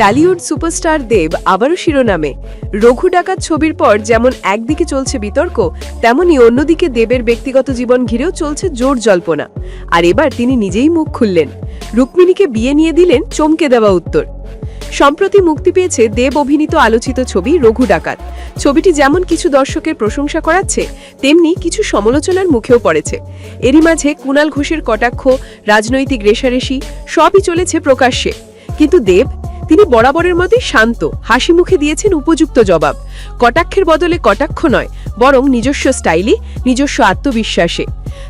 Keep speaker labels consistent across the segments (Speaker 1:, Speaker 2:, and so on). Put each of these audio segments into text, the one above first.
Speaker 1: Tollywood superstar দেব আবারও শিরোনামে। রঘু ডাকাত ছবির পর যেমন একদিকে চলছে বিতর্ক, তেমনি অন্যদিকে দেবের ব্যক্তিগত জীবন ঘিরেও চলছে জোর জল্পনা। আর এবার তিনি নিজেই মুখ খুললেন, রুক্মিণীকে বিয়ে নিয়ে দিলেন চমকে দেওয়া উত্তর। সম্প্রতি মুক্তি পেয়েছে দেব অভিনীত আলোচিত ছবি রঘু ডাকাত। ছবিটি যেমন কিছু দর্শকের প্রশংসা করাচ্ছে, তেমনি কিছু সমালোচনার মুখেও পড়েছে। এরই মাঝে কুণাল ঘোষের কটাক্ষ, রাজনৈতিক রেষারেষি সবই চলেছে প্রকাশ্যে। কিন্তু দেব, তিনি বরাবরের মতোই শান্ত, হাসি মুখে দিয়েছেন উপযুক্ত জবাব। কটাক্ষের বদলে কটাক্ষ নয়, বরং নিজস্ব স্টাইলে, নিজস্ব আত্মবিশ্বাসে।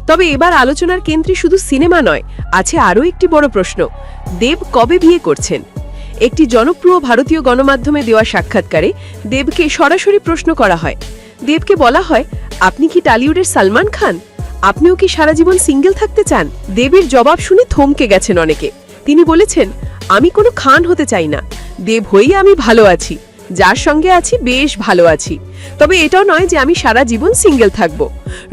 Speaker 1: তবে এবার আলোচনার কেন্দ্রে শুধু সিনেমা নয়, আছে আরও একটি বড় প্রশ্ন: দেব কবে বিয়ে করছেন? একটি জনপ্রিয় ভারতীয় গণমাধ্যমে দেওয়া সাক্ষাৎকারে দেবকে সরাসরি প্রশ্ন করা হয়। দেবকে বলা হয়, আপনি কি টলিউডের সালমান খান? আপনিও কি সারা জীবন সিঙ্গেল থাকতে চান? দেবের জবাব শুনে থমকে গেছেন অনেকে। তিনি বলেছেন, আমি কোনো খান হতে চাই না, দেব হয়েই আমি ভালো আছি, যার সঙ্গে আছি বেশ ভালো আছি। তবে এটাও নয় যে আমি সারা জীবন সিঙ্গেল থাকব।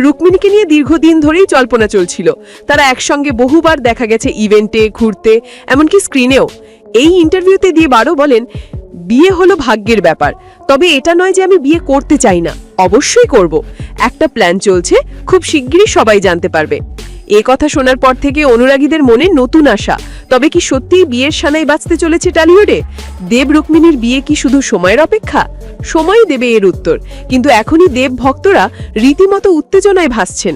Speaker 1: রুক্মিণীকে নিয়ে দীর্ঘদিন ধরেই জল্পনা চলছিল। তারা একসঙ্গে বহুবার দেখা গেছে ইভেন্টে, ঘুরতে, এমনকি স্ক্রিনেও। এই ইন্টারভিউতে দেব আরও বলেন, বিয়ে হলো ভাগ্যের ব্যাপার, তবে এটা নয় যে আমি বিয়ে করতে চাই না, অবশ্যই করব। একটা প্ল্যান চলছে, খুব শিগগিরই সবাই জানতে পারবে। এ কথা শোনার পর থেকে অনুরাগীদের মনে নতুন আশা। তবে কি সত্যিই বিয়ের সানাই বাজতে চলেছে টলিউডে? দেব রুক্মিণীর বিয়ে কি শুধু সময়ের অপেক্ষা? সময়ই দেবে এর উত্তর। কিন্তু এখনই দেব ভক্তরা রীতিমতো উত্তেজনায় ভাসছেন।